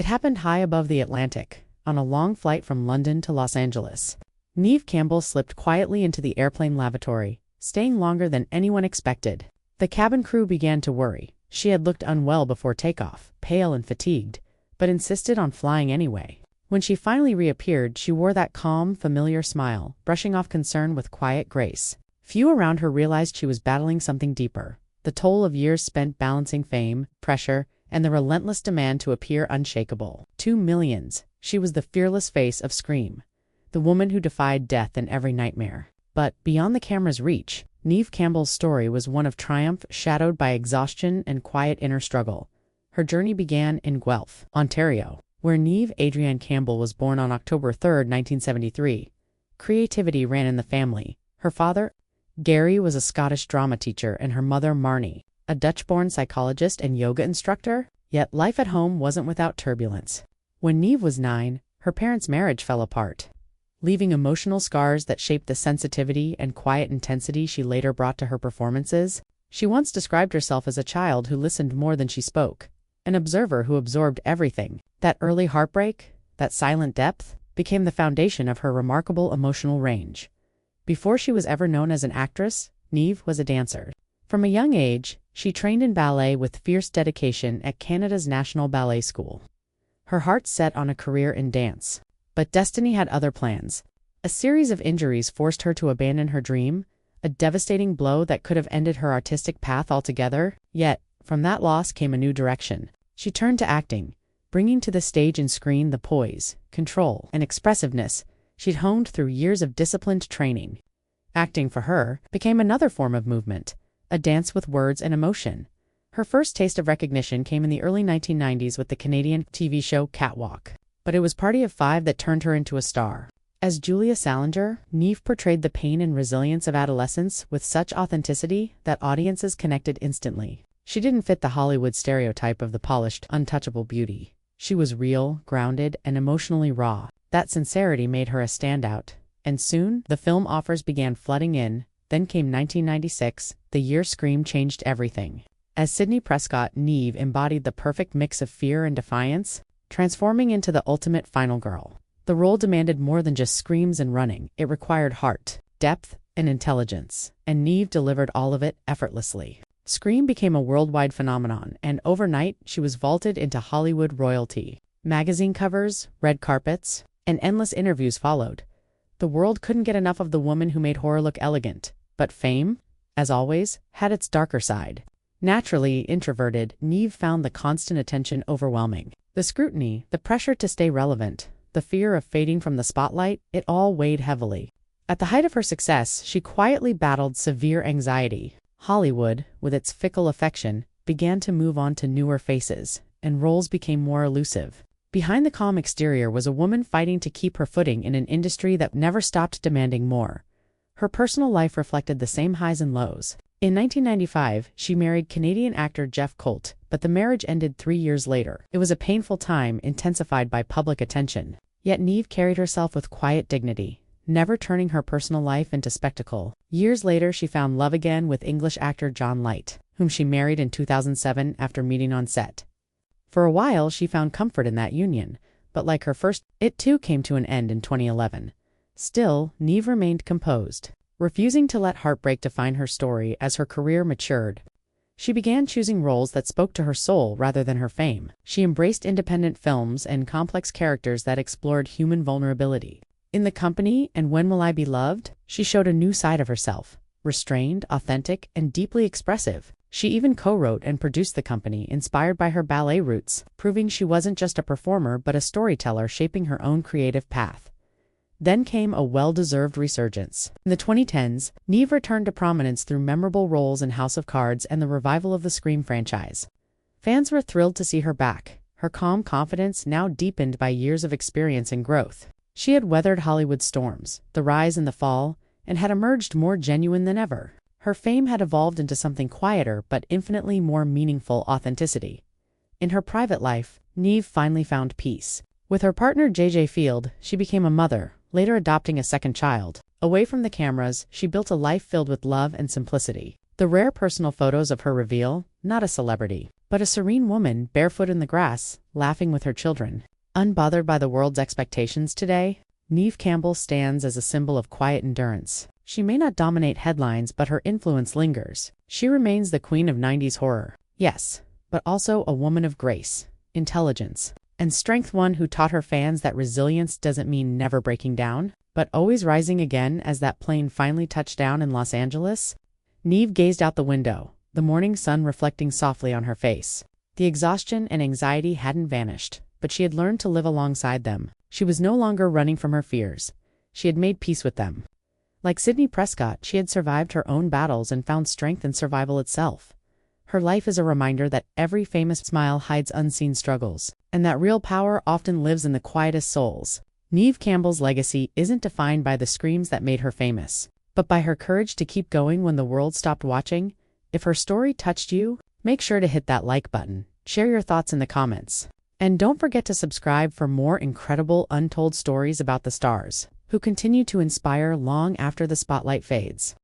It happened high above the Atlantic, on a long flight from London to Los Angeles. Neve Campbell slipped quietly into the airplane lavatory, staying longer than anyone expected. The cabin crew began to worry. She had looked unwell before takeoff, pale and fatigued, but insisted on flying anyway. When she finally reappeared, she wore that calm, familiar smile, brushing off concern with quiet grace. Few around her realized she was battling something deeper, the toll of years spent balancing fame, pressure, and the relentless demand to appear unshakable. To millions, she was the fearless face of Scream, the woman who defied death in every nightmare. But beyond the camera's reach, Neve Campbell's story was one of triumph shadowed by exhaustion and quiet inner struggle. Her journey began in Guelph, Ontario, where Neve Adrienne Campbell was born on October 3, 1973. Creativity ran in the family. Her father, Gary, was a Scottish drama teacher, and her mother, Marnie, a Dutch-born psychologist and yoga instructor. Yet life at home wasn't without turbulence. When Neve was 9, her parents' marriage fell apart, leaving emotional scars that shaped the sensitivity and quiet intensity she later brought to her performances. She once described herself as a child who listened more than she spoke, an observer who absorbed everything. That early heartbreak, that silent depth, became the foundation of her remarkable emotional range. Before she was ever known as an actress, Neve was a dancer. From a young age, she trained in ballet with fierce dedication at Canada's National Ballet School. Her heart set on a career in dance. But destiny had other plans. A series of injuries forced her to abandon her dream, a devastating blow that could have ended her artistic path altogether. Yet, from that loss came a new direction. She turned to acting, bringing to the stage and screen the poise, control, and expressiveness she'd honed through years of disciplined training. Acting for her became another form of movement, a dance with words and emotion. Her first taste of recognition came in the early 1990s with the Canadian TV show Catwalk. But it was Party of Five that turned her into a star. As Julia Salinger, Neve portrayed the pain and resilience of adolescence with such authenticity that audiences connected instantly. She didn't fit the Hollywood stereotype of the polished, untouchable beauty. She was real, grounded, and emotionally raw. That sincerity made her a standout. And soon, the film offers began flooding in. Then came 1996, the year Scream changed everything. As Sidney Prescott, Neve embodied the perfect mix of fear and defiance, transforming into the ultimate final girl. The role demanded more than just screams and running. It required heart, depth, and intelligence, and Neve delivered all of it effortlessly. Scream became a worldwide phenomenon, and overnight she was vaulted into Hollywood royalty. Magazine covers, red carpets, and endless interviews followed. The world couldn't get enough of the woman who made horror look elegant. But fame, as always, had its darker side. Naturally introverted, Neve found the constant attention overwhelming. The scrutiny, the pressure to stay relevant, the fear of fading from the spotlight, it all weighed heavily. At the height of her success, she quietly battled severe anxiety. Hollywood, with its fickle affection, began to move on to newer faces, and roles became more elusive. Behind the calm exterior was a woman fighting to keep her footing in an industry that never stopped demanding more. Her personal life reflected the same highs and lows. In 1995, she married Canadian actor Jeff Colt, but the marriage ended 3 years later. It was a painful time, intensified by public attention. Yet Neve carried herself with quiet dignity, never turning her personal life into spectacle. Years later, she found love again with English actor John Light, whom she married in 2007 after meeting on set. For a while, she found comfort in that union, but like her first, it too came to an end in 2011. Still, Neve remained composed, refusing to let heartbreak define her story. As her career matured, she began choosing roles that spoke to her soul rather than her fame. She embraced independent films and complex characters that explored human vulnerability. In The Company and When Will I Be Loved, she showed a new side of herself, restrained, authentic, and deeply expressive. She even co-wrote and produced The Company, inspired by her ballet roots, proving she wasn't just a performer but a storyteller shaping her own creative path. Then came a well-deserved resurgence. In the 2010s, Neve returned to prominence through memorable roles in House of Cards and the revival of the Scream franchise. Fans were thrilled to see her back, her calm confidence now deepened by years of experience and growth. She had weathered Hollywood storms, the rise and the fall, and had emerged more genuine than ever. Her fame had evolved into something quieter but infinitely more meaningful: authenticity. In her private life, Neve finally found peace. With her partner J.J. Field, she became a mother, later adopting a second child. Away from the cameras, she built a life filled with love and simplicity. The rare personal photos of her reveal, not a celebrity, but a serene woman barefoot in the grass, laughing with her children. Unbothered by the world's expectations today, Neve Campbell stands as a symbol of quiet endurance. She may not dominate headlines, but her influence lingers. She remains the queen of 90s horror. Yes, but also a woman of grace, intelligence, and strength, one who taught her fans that resilience doesn't mean never breaking down, but always rising again. As that plane finally touched down in Los Angeles, Neve gazed out the window, the morning sun reflecting softly on her face. The exhaustion and anxiety hadn't vanished, but she had learned to live alongside them. She was no longer running from her fears. She had made peace with them. Like Sidney Prescott, she had survived her own battles and found strength in survival itself. Her life is a reminder that every famous smile hides unseen struggles, and that real power often lives in the quietest souls. Neve Campbell's legacy isn't defined by the screams that made her famous, but by her courage to keep going when the world stopped watching. If her story touched you, make sure to hit that like button, share your thoughts in the comments, and don't forget to subscribe for more incredible untold stories about the stars who continue to inspire long after the spotlight fades.